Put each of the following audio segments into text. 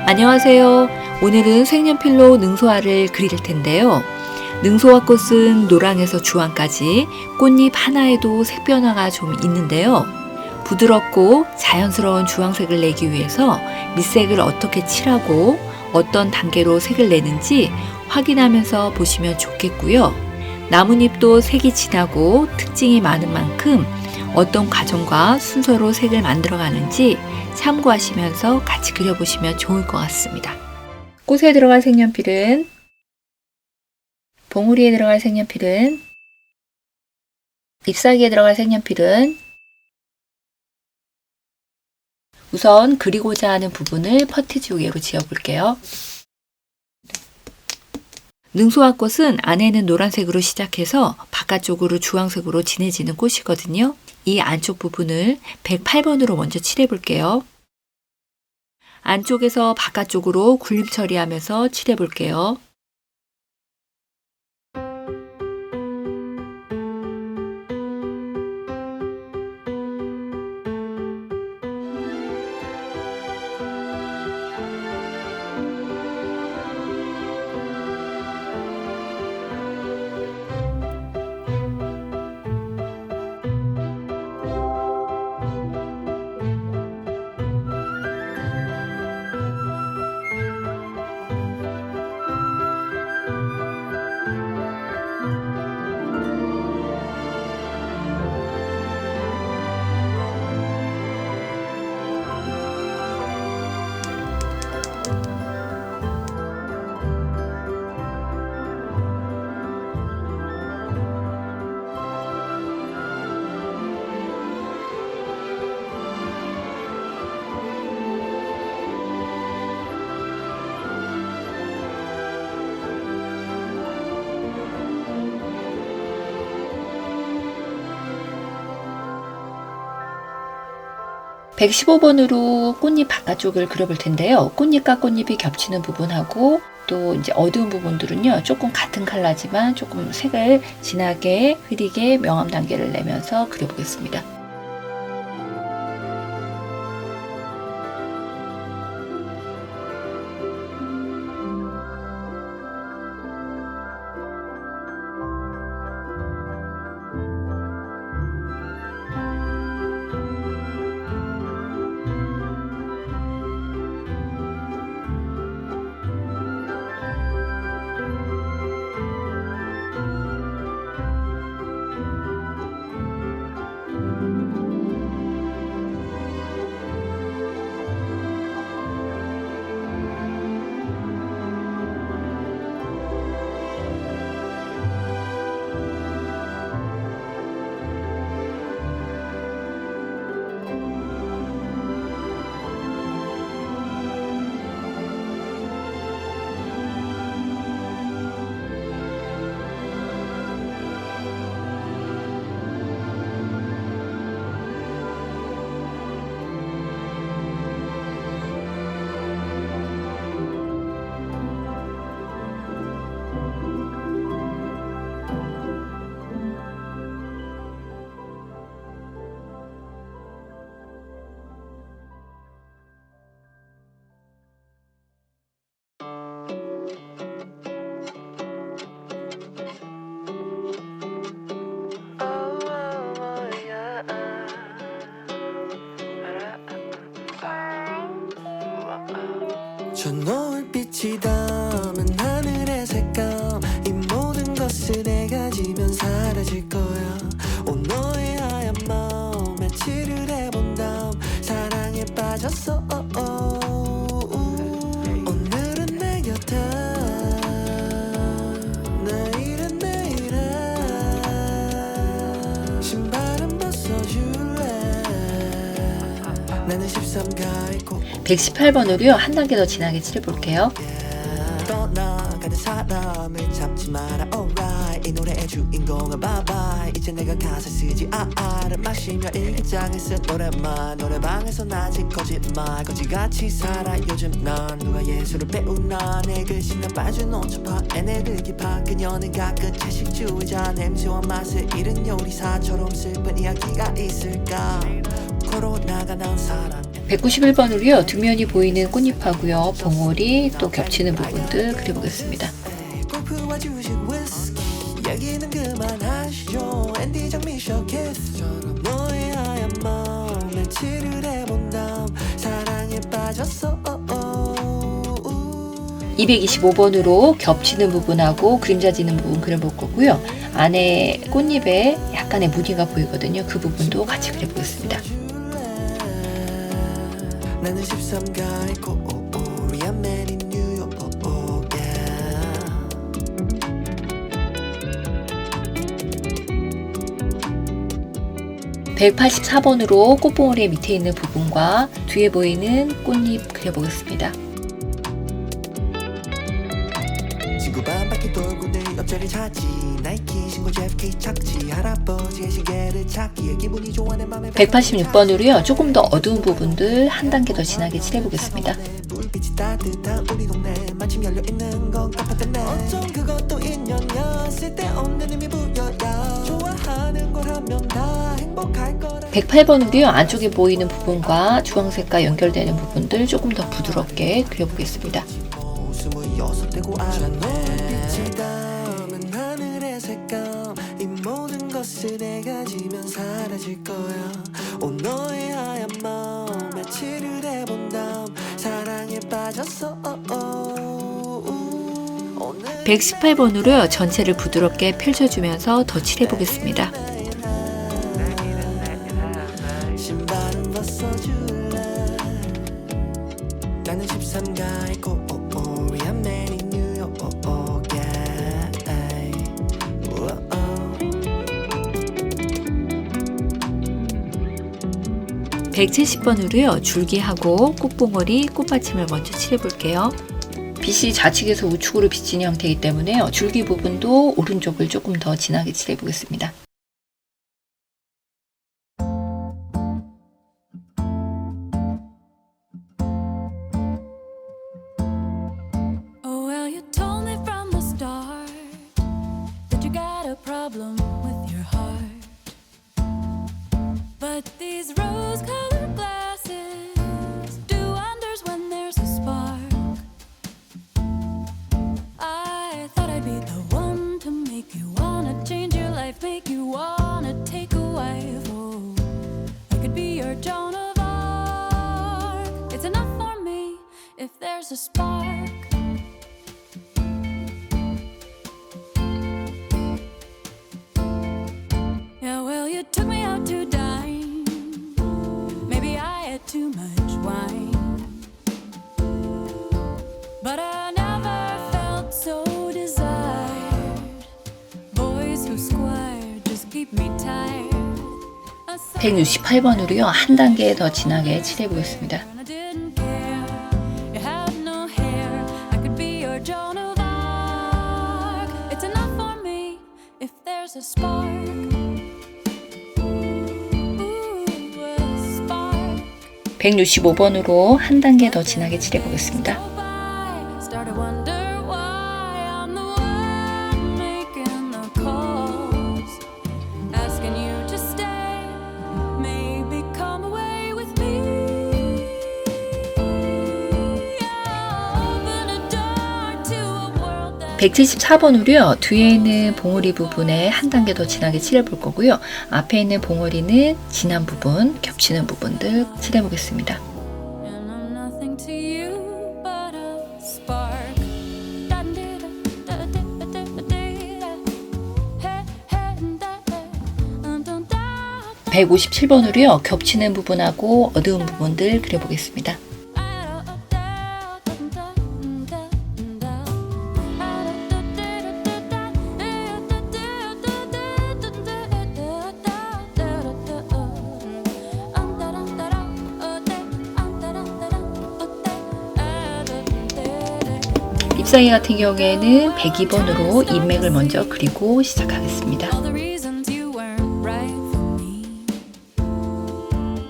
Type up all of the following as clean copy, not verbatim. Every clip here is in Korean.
안녕하세요. 오늘은 색연필로 능소화를 그릴 텐데요. 능소화 꽃은 노랑에서 주황까지 꽃잎 하나에도 색 변화가 좀 있는데요. 부드럽고 자연스러운 주황색을 내기 위해서 밑색을 어떻게 칠하고 어떤 단계로 색을 내는지 확인하면서 보시면 좋겠고요. 나뭇잎도 색이 진하고 특징이 많은 만큼 어떤 과정과 순서로 색을 만들어 가는지 참고하시면서 같이 그려보시면 좋을 것 같습니다. 꽃에 들어갈 색연필은, 봉우리에 들어갈 색연필은, 잎사귀에 들어갈 색연필은 우선 그리고자 하는 부분을 퍼티지우개로 지어볼게요. 능소화 꽃은 안에는 노란색으로 시작해서 바깥쪽으로 주황색으로 진해지는 꽃이거든요. 이 안쪽 부분을 108번으로 먼저 칠해볼게요. 안쪽에서 바깥쪽으로 굴림 처리하면서 칠해볼게요. (115번으로) 꽃잎 바깥쪽을 그려볼 텐데요. 꽃잎과 꽃잎이 겹치는 부분하고 또 이제 어두운 부분들은요, 조금 같은 컬러지만 조금 색을 진하게 흐리게 명암 단계를 내면서 그려보겠습니다. 저 노을빛이 담은 하늘의 색감, 이 모든 것을 내가 지면 사라질 거야. 너의 하얀 마음 며칠을 해본 다음 사랑에 빠졌어. 오늘은 내 곁에, 내일은 내일에 신발은 벗어줄래. 나는 13가의 118번으로요, 한 단계 더 진하게 칠해볼게요. 떠나가는 사람을 잡지 마라. alright, 이 노래의 주인공은 bye bye. 이제 내가 가사 쓰지 알을 마시며 일기장에 쓴 노래만, 노래방에서 낮은 거짓말 거지같이 살아 요즘 난. 누가 예술을 배우나 내 글씨나 빠진 온천파 에네르기 파. 그녀는 가끔 채식주의자, 냄새와 맛을 잃은 요리사처럼 슬픈 이야기가 있을까. 코로나가 난 사람 191번으로요. 뒷면이 보이는 꽃잎하고요. 봉오리 또 겹치는 부분들 그려보겠습니다. 골프와 주식 위스키 얘기는 그만하시죠 앤디 장미셔 키스처럼 너의 하얀 마음에 칠을 해본 다음 사랑에 빠졌어 225번으로 겹치는 부분하고 그림자 지는 부분 그려볼 거고요. 안에 꽃잎에 약간의 무늬가 보이거든요. 그 부분도 같이 그려보겠습니다. 나는 13가의 코리안 맨인 뉴욕 184번으로 꽃봉오리 밑에 있는 부분과 뒤에 보이는 꽃잎 그려보겠습니다. 친구 반바퀴 돌고 내 옆자리 찾지 나이키 신고 제프키 착지 할아버지의 시계를 찾기에 기분이 좋아 내 맘에 186번으로요. 조금 더 어두운 부분들 한 단계 더 진하게 칠해보겠습니다. 불빛이 따뜻한 우리 동네 마침 열려있는 건 카페테네 어쩜 그것도 인연이야 쓸데없는 의미 부여야 좋아하는 걸 하면 다 행복할 거라 108번으로요. 안쪽에 보이는 부분과 주황색과 연결되는 부분들 조금 더 부드럽게 그려보겠습니다. 26대고 알았네 빛을 담은 하늘의 색감 이 모든 것을 내가 지면 사라질 거야 오 너의 하얀 마음에 칠을 해본 다음 사랑에 빠졌어 118번으로요. 전체를 부드럽게 펼쳐주면서 더 칠해보겠습니다. 신발은 벗어줄래 나는 13가의 코리안 맨인 뉴욕 170번으로요. 줄기하고 꽃봉오리, 꽃받침을 먼저 칠해볼게요. 빛이 좌측에서 우측으로 비치는 형태이기 때문에요. 줄기 부분도 오른쪽을 조금 더 진하게 칠해보겠습니다. Oh, well, you told me from the start that you got a problem with your heart. But these rose-colored glasses do wonders when there's a spark. I thought I'd be the one to make you wanna change your life, make you wanna take a wife. Oh, I could be your Joan of Arc. It's enough for me if there's a spark. Yeah, well, you took me out to dine. Maybe I had too much wine, but I never felt so desired. Boys who squire just keep me tired. 168번으로요. 한 단계 더 진하게 칠해보겠습니다. I didn't care. You had no hair. I could be your Joan of Arc. It's enough for me if there's a spark. Ooh, a spark. 165번으로 한 단계 더 진하게 칠해보겠습니다. Start to wonder why I'm the one making the calls, asking you to stay, maybe come away with me. Open a door to a world that 174번으로요. 뒤에 있는 봉오리 부분에 한 단계 더 진하게 칠해볼 거고요. 앞에 있는 봉오리는 진한 부분, 겹치는 부분들 칠해보겠습니다. and I'm nothing to you but a spark. 157번으로요. 겹치는 부분하고 어두운 부분들 그려보겠습니다. 잎사귀 같은 경우에는 102번으로 잎맥을 먼저 그리고 시작하겠습니다. All the reasons you weren't right for me.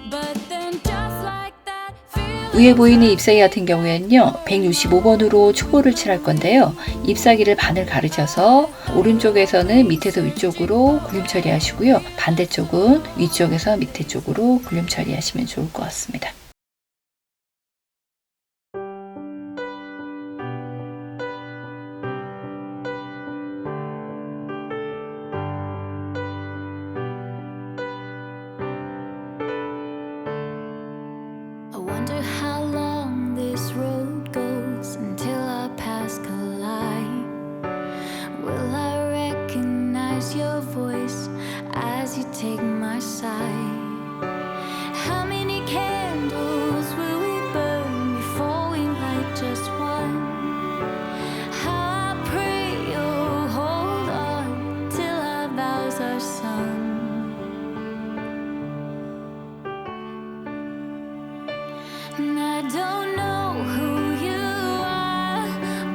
But then just like that, feel 위에 보이는 잎사귀 같은 경우에는요. 165번으로 초보를 칠할 건데요. 잎사귀를 반을 가르쳐서 오른쪽에서는 밑에서 위쪽으로 굴림 처리하시고요. 반대쪽은 위쪽에서 밑에 쪽으로 굴림 처리하시면 좋을 것 같습니다. miss your voice as you take my side. How many candles will we burn before we light just one? How I pray you'll hold on till our vows are sung. And I don't know who you are,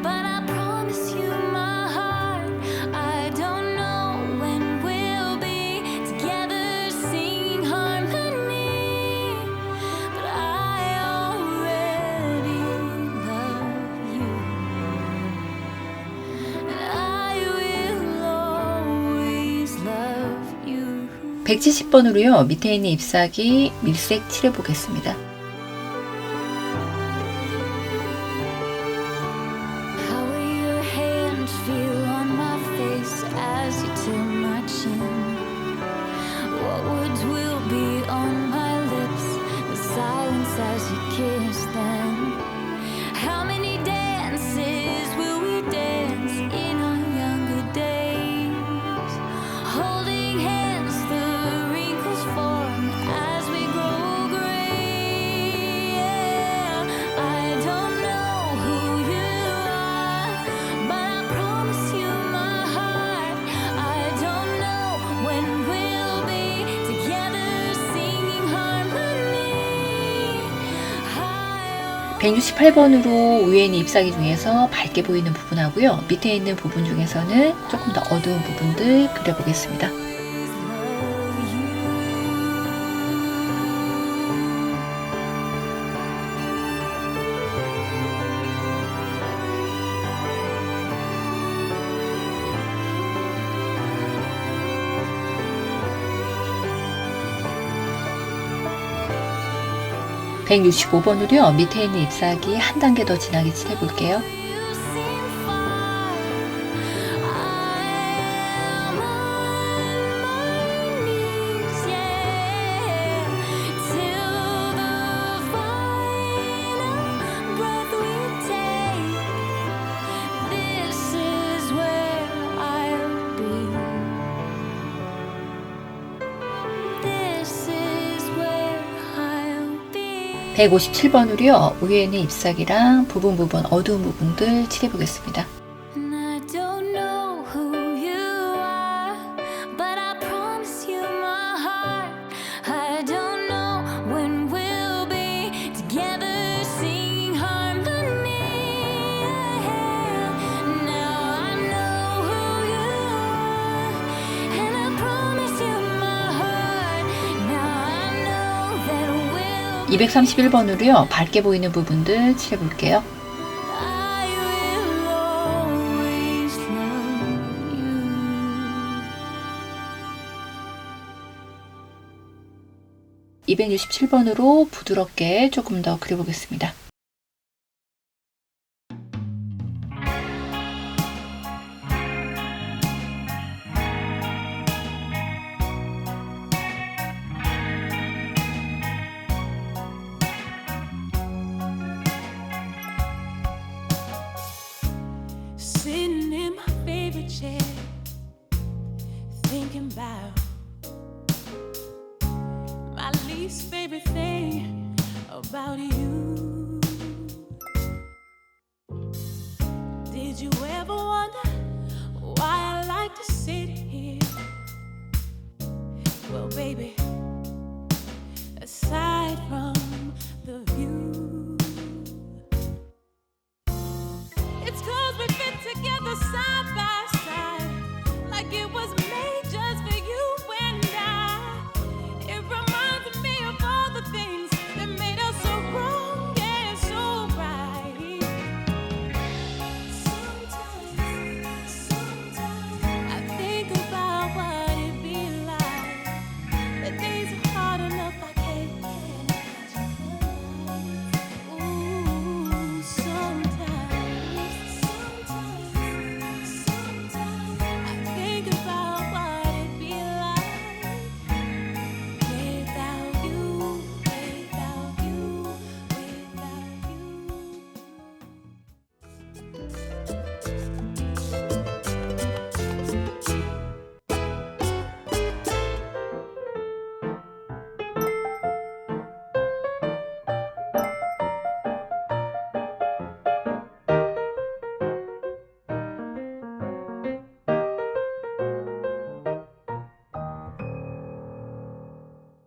but I promise you my heart. I don't know when we'll be together singing harmony, but I already love you, and I will always love you. 170번으로요. 밑에 있는 잎사귀 밀색 칠해 보겠습니다. How will your hands feel on my face as you tilt my chin? What words will be on my lips? The silence as you kiss them. How many dances will we dance in our younger days? Holding hands, the wrinkles form as we grow gray. Yeah, I don't know who you are, but I promise you my heart. I don't know when we'll be together singing harmony. 168번으로 위에 있는 잎사귀 중에서 밝게 보이는 부분하고요. 밑에 있는 부분 중에서는 조금 더 어두운 부분들 그려보겠습니다. I 165번으로요. 밑에 있는 잎사귀 한 단계 더 진하게 칠해볼게요. This is where I'll be. 157번으로요. 위에 있는 잎사귀랑 부분 어두운 부분들 칠해보겠습니다. And I don't know who you are, but I promise you my heart. I don't know when we'll be together singing harmony. Now I know who you are, and I promise you my heart. Now I know that we'll 231번으로요. 밝게 보이는 부분들 칠해볼게요. I will always love you. 267번으로 부드럽게 조금 더 그려보겠습니다. Sitting in my favorite chair, thinking about my least favorite thing about you. Did you ever wonder why I like to sit here? Well, baby,